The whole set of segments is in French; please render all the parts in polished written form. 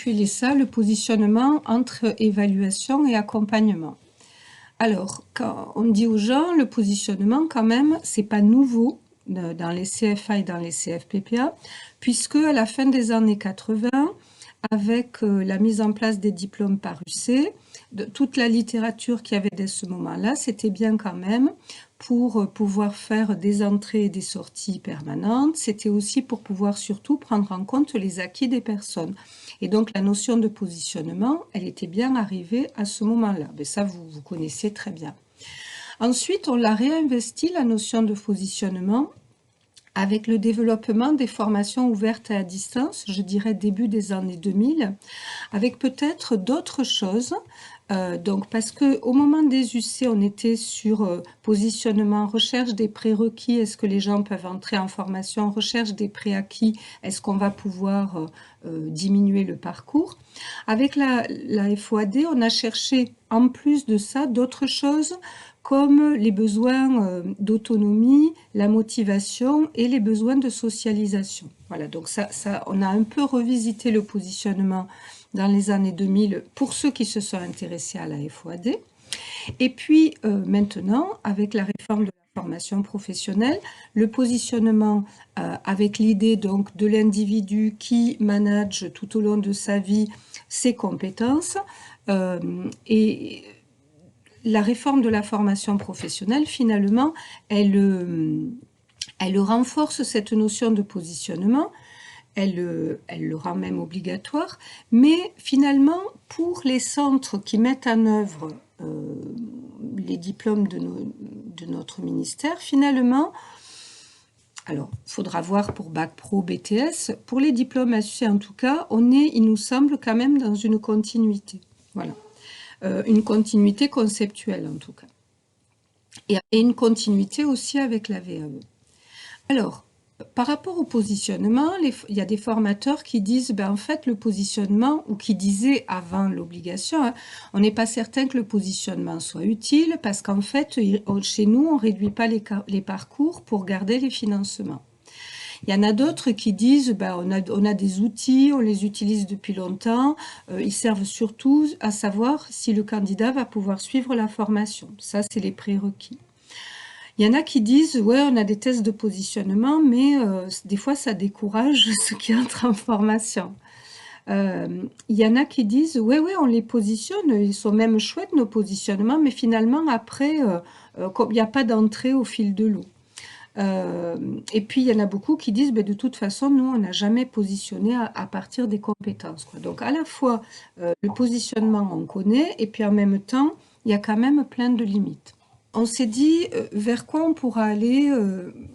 intitulé ça « Le positionnement entre évaluation et accompagnement ». Alors, quand on dit aux gens, le positionnement, quand même, c'est pas nouveau dans les CFA et dans les CFPPA, puisque à la fin des années 80, avec la mise en place des diplômes par UC, de toute la littérature qu'il y avait dès ce moment-là, c'était bien quand même pour pouvoir faire des entrées et des sorties permanentes. C'était aussi pour pouvoir surtout prendre en compte les acquis des personnes. Et donc la notion de positionnement, elle était bien arrivée à ce moment-là. Mais ça, vous connaissez très bien. Ensuite, on l'a réinvesti, la notion de positionnement, avec le développement des formations ouvertes à distance, je dirais début des années 2000, avec peut-être d'autres choses. Donc, parce qu'au moment des UC, on était sur positionnement, recherche des prérequis, est-ce que les gens peuvent entrer en formation, recherche des préacquis, est-ce qu'on va pouvoir diminuer le parcours. Avec la FOAD, on a cherché en plus de ça d'autres choses comme les besoins d'autonomie, la motivation et les besoins de socialisation. Voilà, donc on a un peu revisité le positionnement dans les années 2000 pour ceux qui se sont intéressés à la FOAD. Et puis maintenant, avec la réforme de la formation professionnelle, le positionnement avec l'idée donc de l'individu qui manage tout au long de sa vie ses compétences et la réforme de la formation professionnelle, finalement, elle renforce cette notion de positionnement, elle le rend même obligatoire, mais finalement, pour les centres qui mettent en œuvre les diplômes de notre ministère, finalement, alors, il faudra voir pour Bac Pro, BTS, pour les diplômes SUC en tout cas, on est, il nous semble, quand même dans une continuité. Voilà. Une continuité conceptuelle en tout cas. Et une continuité aussi avec la VAE. Alors, par rapport au positionnement, il y a des formateurs qui disent, ben, en fait, le positionnement, ou qui disaient avant l'obligation, hein, on n'est pas certain que le positionnement soit utile parce qu'en fait, chez nous, on ne réduit pas les parcours pour garder les financements. Il y en a d'autres qui disent ben, on a des outils, on les utilise depuis longtemps, ils servent surtout à savoir si le candidat va pouvoir suivre la formation. Ça, c'est les prérequis. Il y en a qui disent ouais, on a des tests de positionnement, mais des fois, ça décourage ceux qui entrent en formation. Il y en a qui disent ouais, on les positionne, ils sont même chouettes nos positionnements, mais finalement, après, il n'y a pas d'entrée au fil de l'eau. Et puis, il y en a beaucoup qui disent, ben, de toute façon, nous, on n'a jamais positionné à partir des compétences, quoi. Donc, à la fois, le positionnement, on connaît, et puis en même temps, il y a quand même plein de limites. On s'est dit vers quoi on pourra aller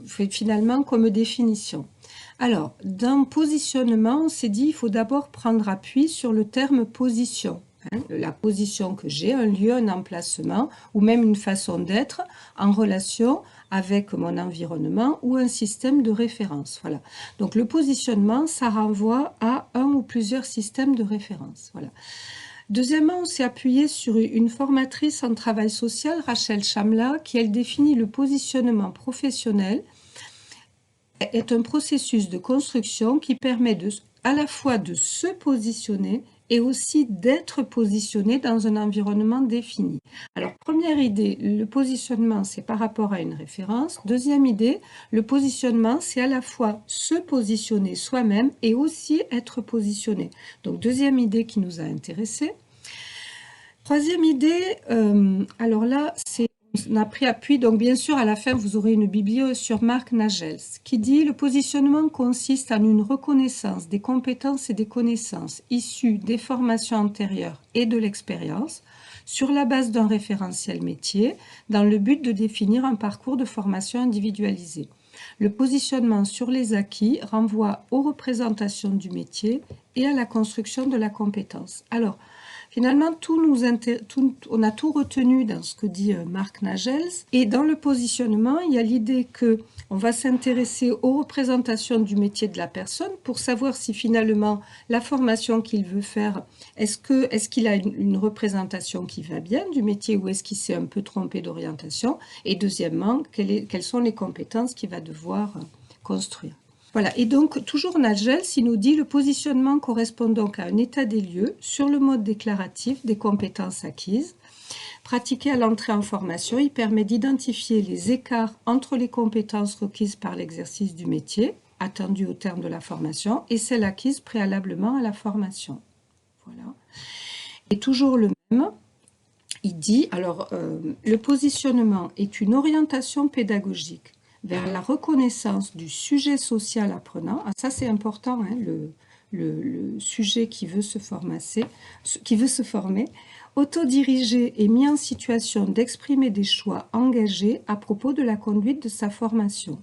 finalement comme définition. Alors, dans positionnement, on s'est dit, il faut d'abord prendre appui sur le terme position. Hein, la position que j'ai, un lieu, un emplacement, ou même une façon d'être en relation avec mon environnement ou un système de référence. Voilà. Donc le positionnement, ça renvoie à un ou plusieurs systèmes de référence. Voilà. Deuxièmement, on s'est appuyé sur une formatrice en travail social, Rachel Chamla, qui elle définit le positionnement professionnel est un processus de construction qui permet à la fois de se positionner et aussi d'être positionné dans un environnement défini. Alors, première idée, le positionnement, c'est par rapport à une référence. Deuxième idée, le positionnement, c'est à la fois se positionner soi-même et aussi être positionné. Donc, deuxième idée qui nous a intéressés. Troisième idée, alors là, on a pris appui, donc bien sûr, à la fin, vous aurez une bibliothèque sur Marc Nagels, qui dit « Le positionnement consiste en une reconnaissance des compétences et des connaissances issues des formations antérieures et de l'expérience sur la base d'un référentiel métier dans le but de définir un parcours de formation individualisé. Le positionnement sur les acquis renvoie aux représentations du métier et à la construction de la compétence. » Alors, finalement, on a tout retenu dans ce que dit Marc Nagels. Et dans le positionnement, il y a l'idée qu'on va s'intéresser aux représentations du métier de la personne pour savoir si finalement la formation qu'il veut faire, est-ce qu'il a une représentation qui va bien du métier ou est-ce qu'il s'est un peu trompé d'orientation. Et deuxièmement, quelles sont les compétences qu'il va devoir construire. Voilà, et donc toujours Nagels, il nous dit le positionnement correspond donc à un état des lieux sur le mode déclaratif des compétences acquises. Pratiqué à l'entrée en formation, il permet d'identifier les écarts entre les compétences requises par l'exercice du métier, attendues au terme de la formation, et celles acquises préalablement à la formation. Voilà. Et toujours le même, il dit, alors le positionnement est une orientation pédagogique vers la reconnaissance du sujet social apprenant. Ah, ça c'est important, hein, le sujet qui veut se former, autodirigé et mis en situation d'exprimer des choix engagés à propos de la conduite de sa formation.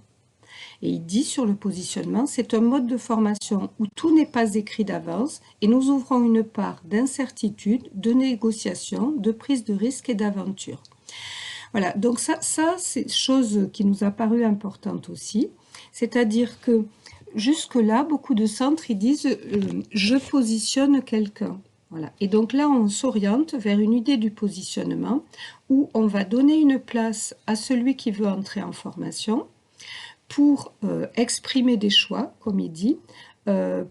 Et il dit sur le positionnement, c'est un mode de formation où tout n'est pas écrit d'avance et nous ouvrons une part d'incertitude, de négociation, de prise de risque et d'aventure. Voilà, donc ça c'est chose qui nous a paru importante aussi, c'est-à-dire que jusque-là, beaucoup de centres, ils disent je positionne quelqu'un. Voilà. Et donc là, on s'oriente vers une idée du positionnement où on va donner une place à celui qui veut entrer en formation pour exprimer des choix, comme il dit,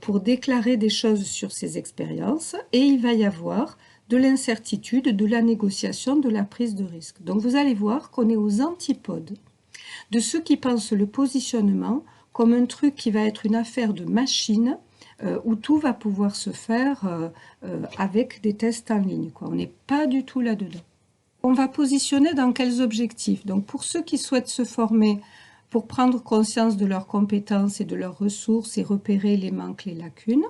pour déclarer des choses sur ses expériences, et il va y avoir de l'incertitude, de la négociation, de la prise de risque. Donc vous allez voir qu'on est aux antipodes de ceux qui pensent le positionnement comme un truc qui va être une affaire de machine, où tout va pouvoir se faire avec des tests en ligne, quoi. On n'est pas du tout là-dedans. On va positionner dans quels objectifs? Donc pour ceux qui souhaitent se former pour prendre conscience de leurs compétences et de leurs ressources et repérer les manques, les lacunes.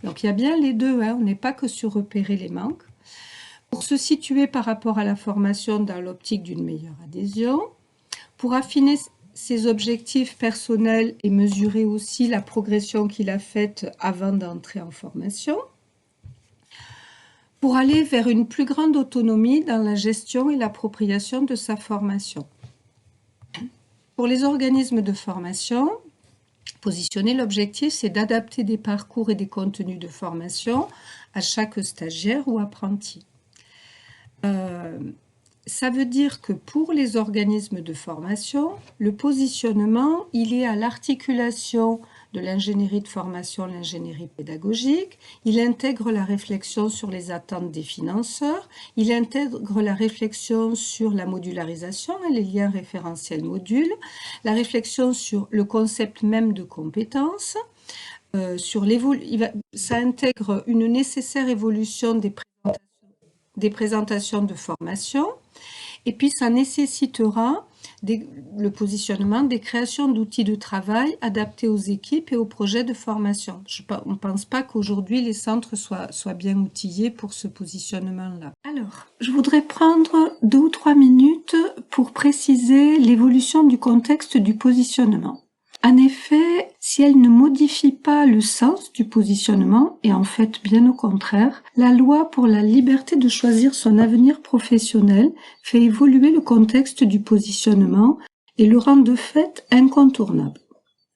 Donc il y a bien les deux, hein, on n'est pas que sur repérer les manques. Pour se situer par rapport à la formation dans l'optique d'une meilleure adhésion, pour affiner ses objectifs personnels et mesurer aussi la progression qu'il a faite avant d'entrer en formation, pour aller vers une plus grande autonomie dans la gestion et l'appropriation de sa formation. Pour les organismes de formation, positionner l'objectif, c'est d'adapter des parcours et des contenus de formation à chaque stagiaire ou apprenti. Ça veut dire que pour les organismes de formation, le positionnement, il est à l'articulation de l'ingénierie de formation, l'ingénierie pédagogique, il intègre la réflexion sur les attentes des financeurs, il intègre la réflexion sur la modularisation et les liens référentiels modules, la réflexion sur le concept même de compétences, ça intègre une nécessaire évolution des présentations de formation, et puis ça nécessitera le positionnement des créations d'outils de travail adaptés aux équipes et aux projets de formation. On ne pense pas qu'aujourd'hui les centres soient bien outillés pour ce positionnement-là. Alors, je voudrais prendre 2 ou 3 minutes pour préciser l'évolution du contexte du positionnement. En effet, si elle ne modifie pas le sens du positionnement, et en fait bien au contraire, la loi pour la liberté de choisir son avenir professionnel fait évoluer le contexte du positionnement et le rend de fait incontournable.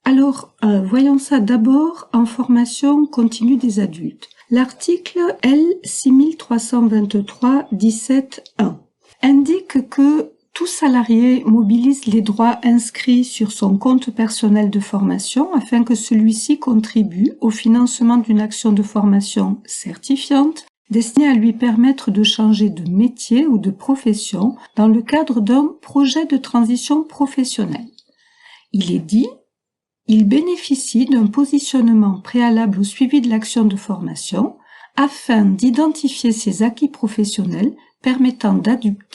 Alors, voyons ça d'abord en formation continue des adultes. L'article L6323-17-1 indique que tout salarié mobilise les droits inscrits sur son compte personnel de formation afin que celui-ci contribue au financement d'une action de formation certifiante destinée à lui permettre de changer de métier ou de profession dans le cadre d'un projet de transition professionnelle. Il est dit, il bénéficie d'un positionnement préalable au suivi de l'action de formation afin d'identifier ses acquis professionnels permettant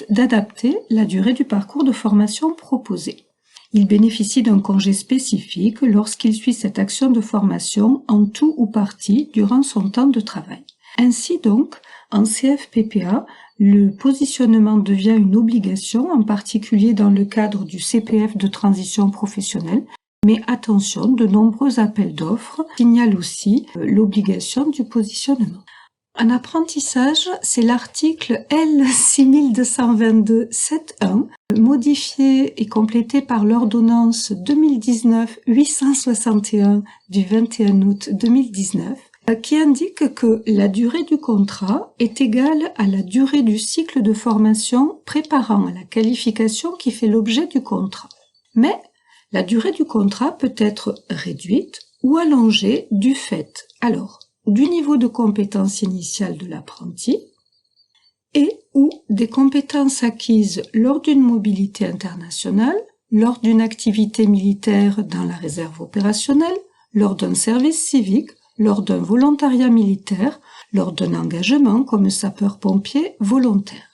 d'adapter la durée du parcours de formation proposé. Il bénéficie d'un congé spécifique lorsqu'il suit cette action de formation en tout ou partie durant son temps de travail. Ainsi donc, en CFPPA, le positionnement devient une obligation, en particulier dans le cadre du CPF de transition professionnelle, mais attention, de nombreux appels d'offres signalent aussi l'obligation du positionnement. En apprentissage, c'est l'article L6222-7.1, modifié et complété par l'ordonnance 2019-861 du 21 août 2019, qui indique que la durée du contrat est égale à la durée du cycle de formation préparant à la qualification qui fait l'objet du contrat. Mais La durée du contrat peut être réduite ou allongée du fait, alors, du niveau de compétence initiale de l'apprenti et ou des compétences acquises lors d'une mobilité internationale, lors d'une activité militaire dans la réserve opérationnelle, lors d'un service civique, lors d'un volontariat militaire, lors d'un engagement comme sapeur-pompier volontaire.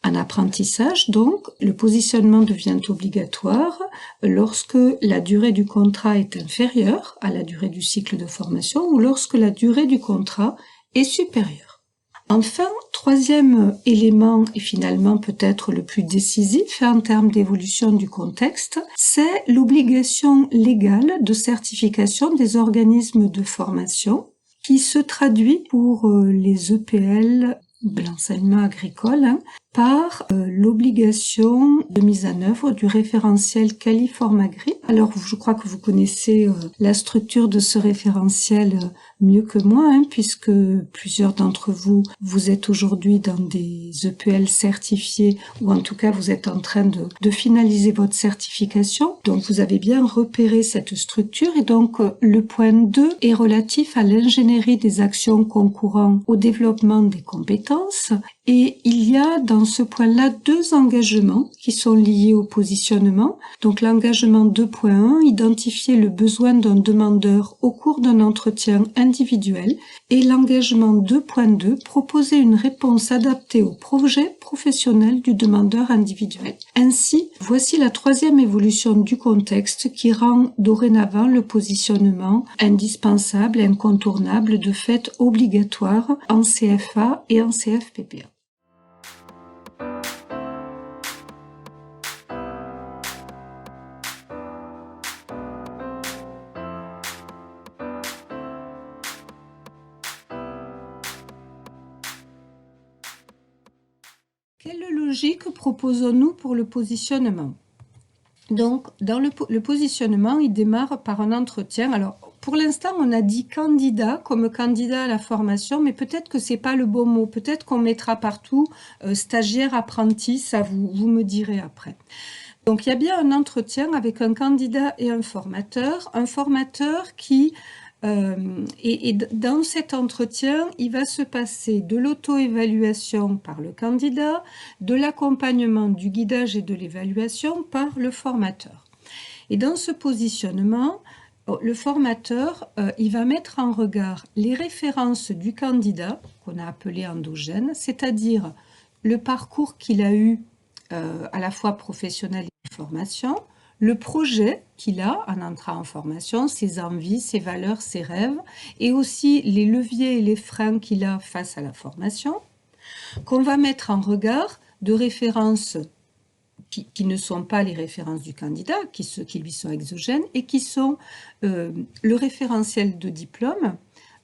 En apprentissage, donc, le positionnement devient obligatoire lorsque la durée du contrat est inférieure à la durée du cycle de formation ou lorsque la durée du contrat est supérieure. Enfin, troisième élément, et finalement peut-être le plus décisif en termes d'évolution du contexte, c'est l'obligation légale de certification des organismes de formation qui se traduit pour les EPL de l'enseignement agricole par l'obligation de mise en œuvre du référentiel Caliform-Agri. Alors, je crois que vous connaissez la structure de ce référentiel mieux que moi, puisque plusieurs d'entre vous, vous êtes aujourd'hui dans des EPL certifiés, ou en tout cas, vous êtes en train de finaliser votre certification. Donc, vous avez bien repéré cette structure. Et donc, le point 2 est relatif à l'ingénierie des actions concourant au développement des compétences. Et il y a dans ce point-là 2 engagements qui sont liés au positionnement. Donc l'engagement 2.1, identifier le besoin d'un demandeur au cours d'un entretien individuel. Et l'engagement 2.2, proposer une réponse adaptée au projet professionnel du demandeur individuel. Ainsi, voici la 3e évolution du contexte qui rend dorénavant le positionnement indispensable, incontournable, de fait obligatoire en CFA et en CFPPA. Quelle logique proposons-nous pour le positionnement? Donc, dans le positionnement, il démarre par un entretien. Alors, pour l'instant, on a dit candidat comme candidat à la formation, mais peut-être que c'est pas le bon mot. Peut-être qu'on mettra partout stagiaire, apprenti, ça vous me direz après. Donc, il y a bien un entretien avec un candidat et un formateur qui... et dans cet entretien, il va se passer de l'auto-évaluation par le candidat, de l'accompagnement du guidage et de l'évaluation par le formateur. Et dans ce positionnement, le formateur, il va mettre en regard les références du candidat, qu'on a appelé endogène, c'est-à-dire le parcours qu'il a eu à la fois professionnel et de formation, le projet qu'il a en entrant en formation, ses envies, ses valeurs, ses rêves, et aussi les leviers et les freins qu'il a face à la formation, qu'on va mettre en regard de références qui ne sont pas les références du candidat, qui lui sont exogènes, et qui sont le référentiel de diplôme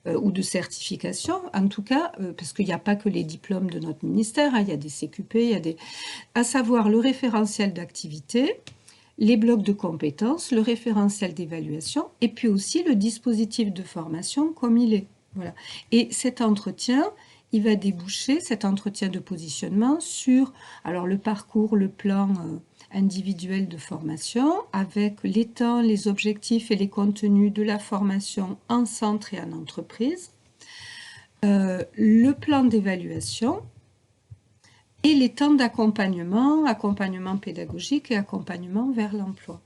ou de certification, en tout cas, parce qu'il n'y a pas que les diplômes de notre ministère, il y a des CQP, il y a à savoir le référentiel d'activité, les blocs de compétences, le référentiel d'évaluation et puis aussi le dispositif de formation comme il est. Voilà. Et cet entretien, il va déboucher, cet entretien de positionnement, sur alors, le parcours, le plan individuel de formation avec les temps, les objectifs et les contenus de la formation en centre et en entreprise, le plan d'évaluation, et les temps d'accompagnement, accompagnement pédagogique et accompagnement vers l'emploi.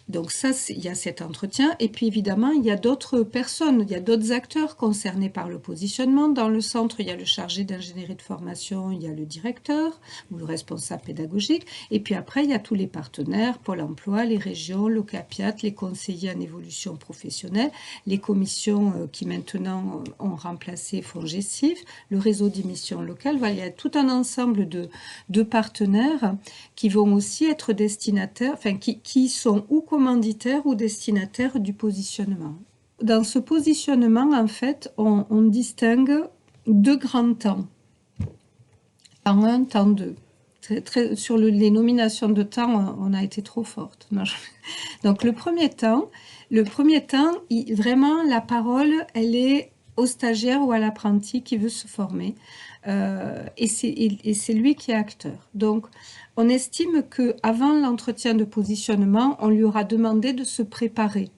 Donc ça, il y a cet entretien. Et puis évidemment, il y a d'autres personnes, il y a d'autres acteurs concernés par le positionnement. Dans le centre, il y a le chargé d'ingénierie de formation, il y a le directeur ou le responsable pédagogique. Et puis après, il y a tous les partenaires, Pôle emploi, les régions, l'OCAPIAT, les conseillers en évolution professionnelle, les commissions qui maintenant ont remplacé FONGECIF, le réseau d'émissions locales. Voilà, il y a tout un ensemble de partenaires qui vont aussi être destinataires, enfin qui sont ou commanditaires ou destinataires du positionnement. Dans ce positionnement, en fait, on distingue 2 grands temps. Temps 1, temps 2. Sur les nominations de temps, on a été trop forte. Non, donc le premier temps, vraiment la parole, elle est au stagiaire ou à l'apprenti qui veut se former. Et c'est lui qui est acteur. Donc, on estime qu'avant l'entretien de positionnement, on lui aura demandé de se préparer,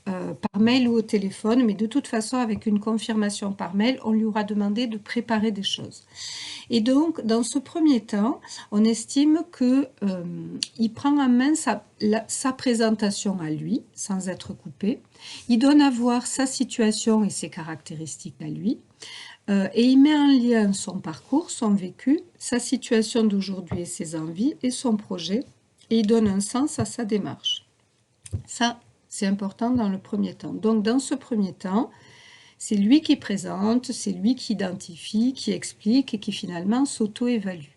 par mail ou au téléphone, mais de toute façon, avec une confirmation par mail, on lui aura demandé de préparer des choses. Et donc, dans ce premier temps, on estime qu'il prend en main sa présentation à lui, sans être coupé. Il donne à voir sa situation et ses caractéristiques à lui. Et il met en lien son parcours, son vécu, sa situation d'aujourd'hui et ses envies et son projet. Et il donne un sens à sa démarche. Ça, c'est important dans le premier temps. Donc, dans ce premier temps, c'est lui qui présente, c'est lui qui identifie, qui explique et qui finalement s'auto-évalue.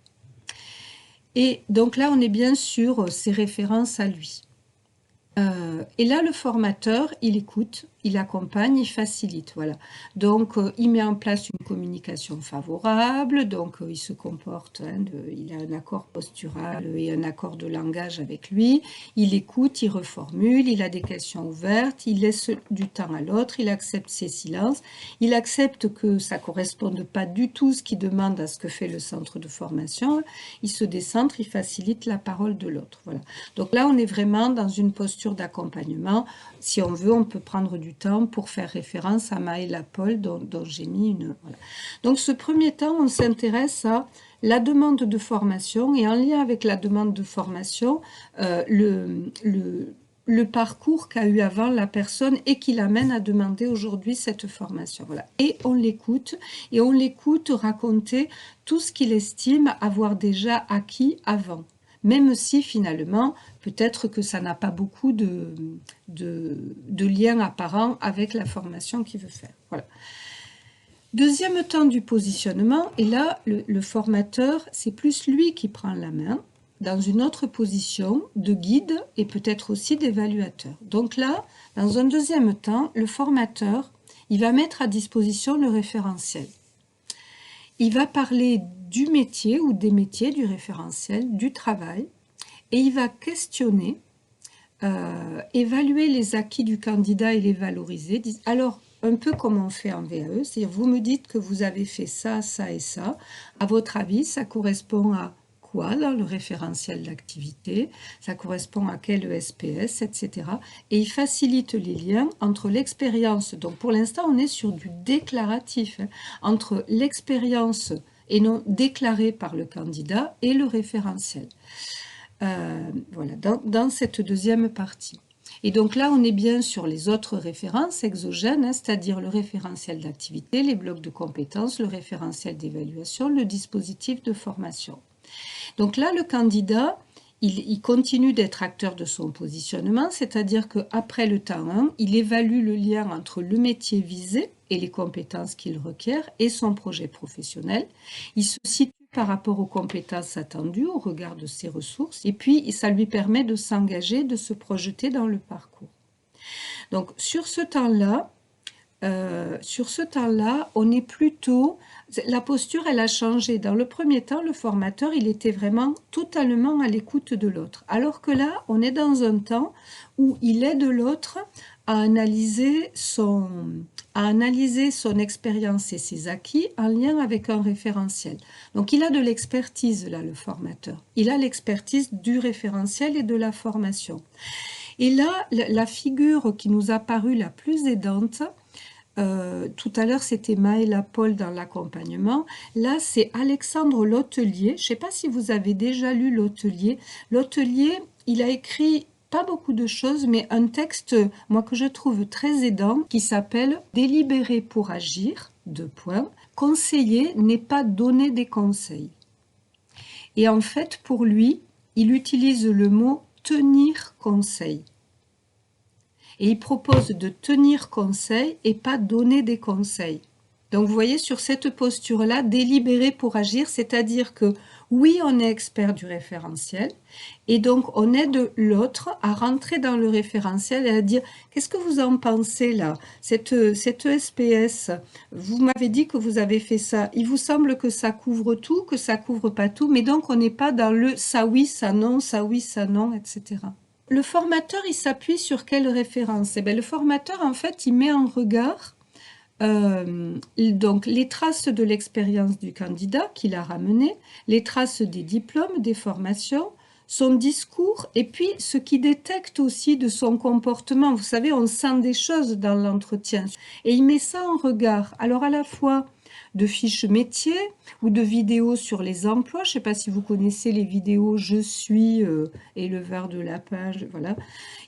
Et donc là, on est bien sur ses références à lui. Et là, le formateur, il écoute, il accompagne, il facilite. Voilà. Donc, il met en place une communication favorable, donc il se comporte, il a un accord postural et un accord de langage avec lui, il écoute, il reformule, il a des questions ouvertes, il laisse du temps à l'autre, il accepte ses silences, il accepte que ça ne corresponde pas du tout ce qu'il demande à ce que fait le centre de formation, il se décentre, il facilite la parole de l'autre. Voilà. Donc là, on est vraiment dans une posture d'accompagnement. Si on veut, on peut prendre du temps pour faire référence à Maëla Paul, dont j'ai mis une... Voilà. Donc, ce premier temps, on s'intéresse à la demande de formation et en lien avec la demande de formation, le parcours qu'a eu avant la personne et qui l'amène à demander aujourd'hui cette formation. Voilà. Et on l'écoute raconter tout ce qu'il estime avoir déjà acquis avant. Même si finalement, peut-être que ça n'a pas beaucoup de lien apparent avec la formation qu'il veut faire. Voilà. Deuxième temps du positionnement, et là, le formateur, c'est plus lui qui prend la main dans une autre position de guide et peut-être aussi d'évaluateur. Donc là, dans un deuxième temps, le formateur, il va mettre à disposition le référentiel. Il va parler du métier ou des métiers, du référentiel, du travail, et il va questionner, évaluer les acquis du candidat et les valoriser. Alors, un peu comme on fait en VAE, c'est-à-dire vous me dites que vous avez fait ça, ça et ça. À votre avis, ça correspond à quoi dans le référentiel d'activité? Ça correspond à quel ESPS, etc. Et il facilite les liens entre l'expérience, donc pour l'instant on est sur du déclaratif, entre l'expérience et non déclarée par le candidat et le référentiel. Voilà, dans cette deuxième partie. Et donc là, on est bien sur les autres références exogènes, c'est-à-dire le référentiel d'activité, les blocs de compétences, le référentiel d'évaluation, le dispositif de formation. Donc là, le candidat, il continue d'être acteur de son positionnement, c'est-à-dire qu'après le temps 1, il évalue le lien entre le métier visé et les compétences qu'il requiert et son projet professionnel. Il se situe par rapport aux compétences attendues au regard de ses ressources et puis ça lui permet de s'engager, de se projeter dans le parcours. Donc sur ce temps-là, on est plutôt... La posture, elle a changé. Dans le premier temps, le formateur, il était vraiment totalement à l'écoute de l'autre. Alors que là, on est dans un temps où il aide l'autre à analyser son expérience et ses acquis en lien avec un référentiel. Donc, il a de l'expertise, là, le formateur. Il a l'expertise du référentiel et de la formation. Et là, la figure qui nous a paru la plus aidante, tout à l'heure, c'était Maëla Paul dans l'accompagnement. Là, c'est Alexandre Lotelier. Je ne sais pas si vous avez déjà lu Lotelier. Lotelier, il a écrit pas beaucoup de choses, mais un texte, moi, que je trouve très aidant, qui s'appelle « Délibérer pour agir », Conseiller n'est pas donner des conseils. Et en fait, pour lui, il utilise le mot « tenir conseil ». Et il propose de tenir conseil et pas donner des conseils. Donc vous voyez, sur cette posture-là, délibérer pour agir, c'est-à-dire que oui, on est expert du référentiel et donc on aide l'autre à rentrer dans le référentiel et à dire « Qu'est-ce que vous en pensez là? Cette ESPS, vous m'avez dit que vous avez fait ça. Il vous semble que ça couvre tout, que ça couvre pas tout, mais donc on n'est pas dans le ça oui, ça non, etc. » Le formateur, il s'appuie sur quelle référence? Eh bien, le formateur, en fait, il met en regard donc les traces de l'expérience du candidat qu'il a ramené, les traces des diplômes, des formations, son discours et puis ce qu'il détecte aussi de son comportement. Vous savez, on sent des choses dans l'entretien et il met ça en regard. Alors à la fois de fiches métiers ou de vidéos sur les emplois. Je ne sais pas si vous connaissez les vidéos « Je suis éleveur de lapins », voilà.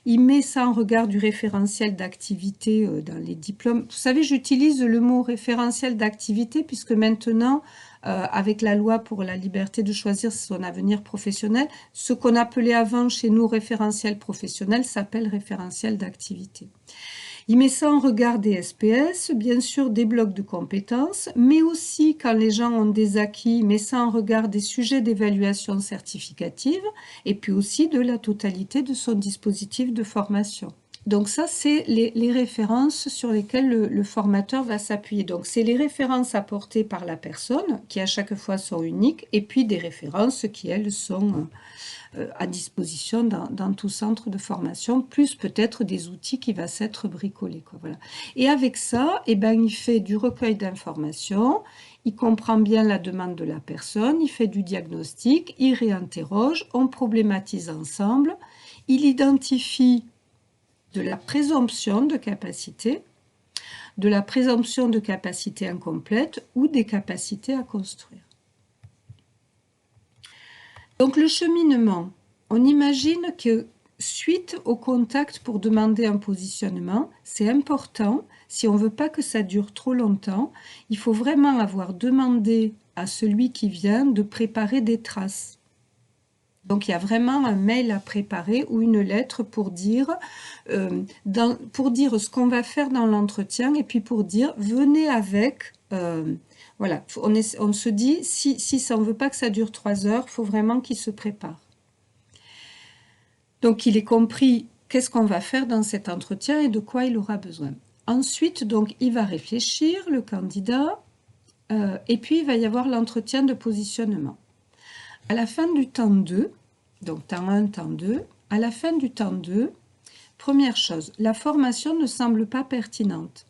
Il met ça en regard du référentiel d'activité dans les diplômes. Vous savez, j'utilise le mot référentiel d'activité puisque maintenant, avec la loi pour la liberté de choisir son avenir professionnel, ce qu'on appelait avant chez nous référentiel professionnel s'appelle référentiel d'activité. Il met ça en regard des SPS, bien sûr des blocs de compétences, mais aussi quand les gens ont des acquis, il met ça en regard des sujets d'évaluation certificative et puis aussi de la totalité de son dispositif de formation. Donc ça, c'est les références sur lesquelles le formateur va s'appuyer. Donc c'est les références apportées par la personne qui à chaque fois sont uniques et puis des références qui, elles, sont à disposition dans tout centre de formation, plus peut-être des outils qui vont s'être bricolés, quoi, voilà. Et avec ça, eh ben, il fait du recueil d'informations, il comprend bien la demande de la personne, il fait du diagnostic, il réinterroge, on problématise ensemble, il identifie de la présomption de capacité incomplète ou des capacités à construire. Donc le cheminement, on imagine que suite au contact pour demander un positionnement, c'est important, si on ne veut pas que ça dure trop longtemps, il faut vraiment avoir demandé à celui qui vient de préparer des traces. Donc il y a vraiment un mail à préparer ou une lettre pour dire ce qu'on va faire dans l'entretien et puis pour dire venez avec... voilà, on se dit, si ça, on ne veut pas que ça dure 3 heures, il faut vraiment qu'il se prépare. Donc, il est compris qu'est-ce qu'on va faire dans cet entretien et de quoi il aura besoin. Ensuite, donc, il va réfléchir, le candidat, et puis il va y avoir l'entretien de positionnement. À la fin du temps 2, donc temps 1, temps 2, à la fin du temps 2, première chose, la formation ne semble pas pertinente.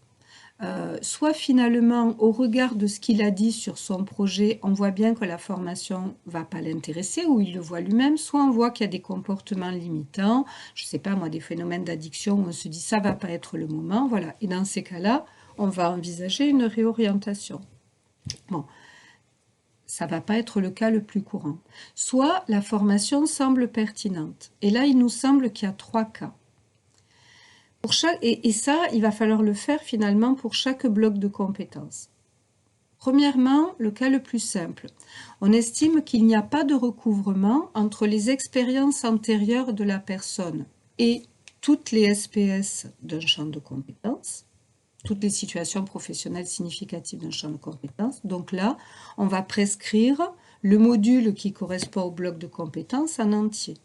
Soit finalement, au regard de ce qu'il a dit sur son projet, on voit bien que la formation ne va pas l'intéresser ou il le voit lui-même, soit on voit qu'il y a des comportements limitants, je ne sais pas moi, des phénomènes d'addiction où on se dit ça ne va pas être le moment, voilà. Et dans ces cas-là, on va envisager une réorientation. Bon, ça ne va pas être le cas le plus courant. Soit la formation semble pertinente. Et là, il nous semble qu'il y a 3 cas. Et ça, il va falloir le faire finalement pour chaque bloc de compétences. Premièrement, le cas le plus simple. On estime qu'il n'y a pas de recouvrement entre les expériences antérieures de la personne et toutes les SPS d'un champ de compétences, toutes les situations professionnelles significatives d'un champ de compétences. Donc là, on va prescrire le module qui correspond au bloc de compétences en entier.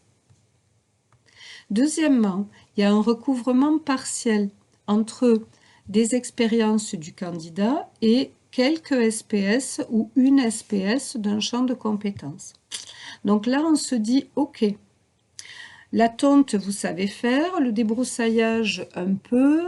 Deuxièmement, il y a un recouvrement partiel entre des expériences du candidat et quelques SPS ou une SPS d'un champ de compétences. Donc là, on se dit, OK, la tonte, vous savez faire, le débroussaillage un peu,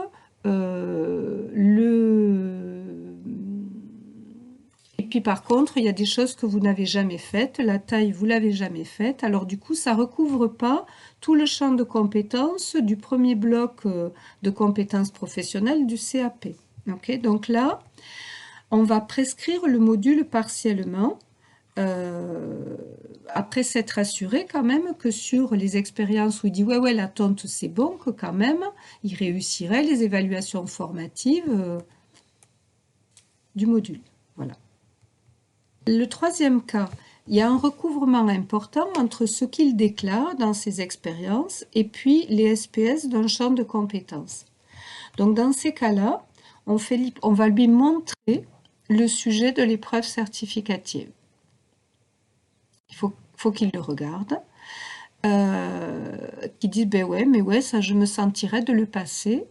Et puis par contre, il y a des choses que vous n'avez jamais faites, la taille, vous l'avez jamais faite, alors du coup, ça ne recouvre pas tout le champ de compétences du premier bloc de compétences professionnelles du CAP. Okay, donc là, on va prescrire le module partiellement, après s'être assuré quand même que sur les expériences où il dit ouais, la tonte c'est bon, que quand même, il réussirait les évaluations formatives du module. Voilà. Le troisième cas, il y a un recouvrement important entre ce qu'il déclare dans ses expériences et puis les SPS d'un champ de compétences. Donc dans ces cas-là, on va lui montrer le sujet de l'épreuve certificative. Il faut qu'il le regarde, qu'il dise ben ouais, mais ouais, ça je me sentirais de le passer.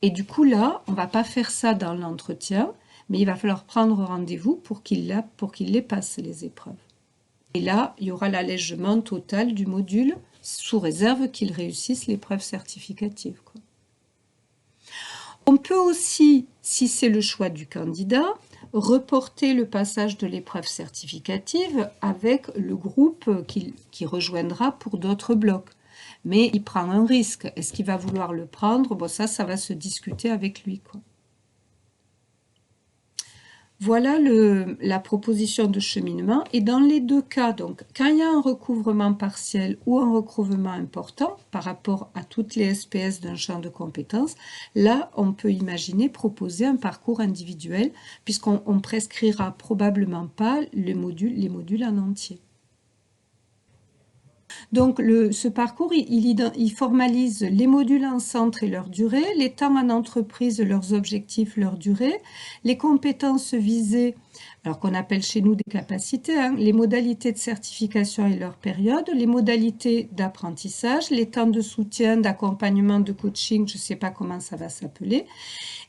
Et du coup là, on va pas faire ça dans l'entretien, mais il va falloir prendre rendez-vous pour qu'il les passe, les épreuves. Et là, il y aura l'allègement total du module, sous réserve qu'il réussisse l'épreuve certificative, quoi. On peut aussi, si c'est le choix du candidat, reporter le passage de l'épreuve certificative avec le groupe qui rejoindra pour d'autres blocs. Mais il prend un risque. Est-ce qu'il va vouloir le prendre? Bon, ça va se discuter avec lui, quoi. Voilà la proposition de cheminement. Et dans les deux cas, donc, quand il y a un recouvrement partiel ou un recouvrement important par rapport à toutes les SPS d'un champ de compétences, là, on peut imaginer proposer un parcours individuel puisqu'on ne prescrira probablement pas les modules en entier. Donc, ce parcours, il formalise les modules en centre et leur durée, les temps en entreprise, leurs objectifs, leur durée, les compétences visées, alors qu'on appelle chez nous des capacités, hein, les modalités de certification et leur période, les modalités d'apprentissage, les temps de soutien, d'accompagnement, de coaching, je ne sais pas comment ça va s'appeler,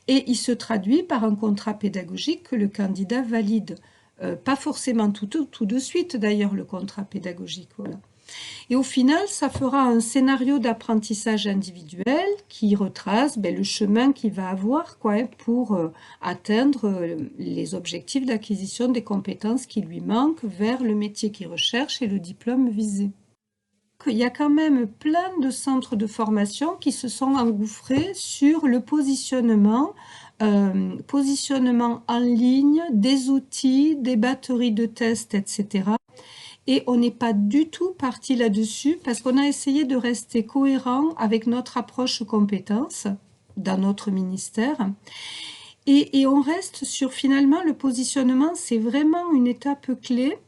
et il se traduit par un contrat pédagogique que le candidat valide. Pas forcément tout de suite, d'ailleurs, le contrat pédagogique, voilà. Et au final, ça fera un scénario d'apprentissage individuel qui retrace le chemin qu'il va avoir pour atteindre les objectifs d'acquisition des compétences qui lui manquent vers le métier qu'il recherche et le diplôme visé. Il y a quand même plein de centres de formation qui se sont engouffrés sur le positionnement en ligne, des outils, des batteries de tests, etc. Et on n'est pas du tout parti là-dessus parce qu'on a essayé de rester cohérent avec notre approche compétences dans notre ministère. Et on reste sur finalement le positionnement, c'est vraiment une étape clé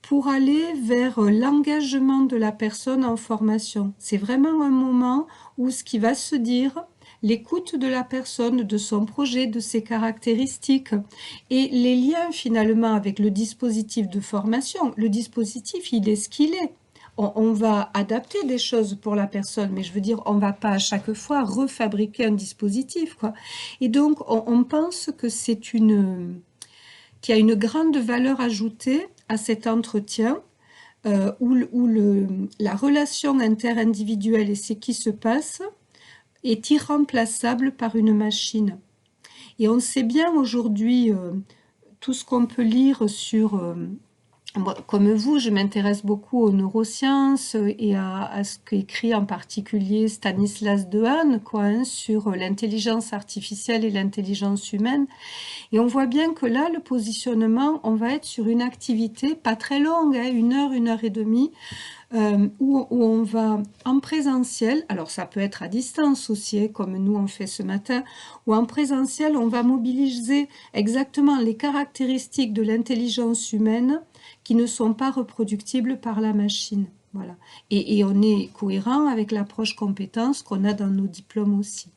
pour aller vers l'engagement de la personne en formation. C'est vraiment un moment où ce qui va se dire, l'écoute de la personne, de son projet, de ses caractéristiques et les liens finalement avec le dispositif de formation. Le dispositif, il est ce qu'il est. On va adapter des choses pour la personne, mais je veux dire, on ne va pas à chaque fois refabriquer un dispositif, quoi. Et donc, on pense que qu'il y a une grande valeur ajoutée à cet entretien où la relation interindividuelle et ce qui se passe est irremplaçable par une machine. Et on sait bien aujourd'hui tout ce qu'on peut lire sur... moi, comme vous, je m'intéresse beaucoup aux neurosciences et à ce qu'écrit en particulier Stanislas Dehaene sur l'intelligence artificielle et l'intelligence humaine. Et on voit bien que là, le positionnement, on va être sur une activité pas très longue, hein, 1 heure et demie, où on va en présentiel, alors ça peut être à distance aussi, hein, comme nous on fait ce matin, ou en présentiel, on va mobiliser exactement les caractéristiques de l'intelligence humaine qui ne sont pas reproductibles par la machine. Voilà. Et on est cohérent avec l'approche compétence qu'on a dans nos diplômes aussi.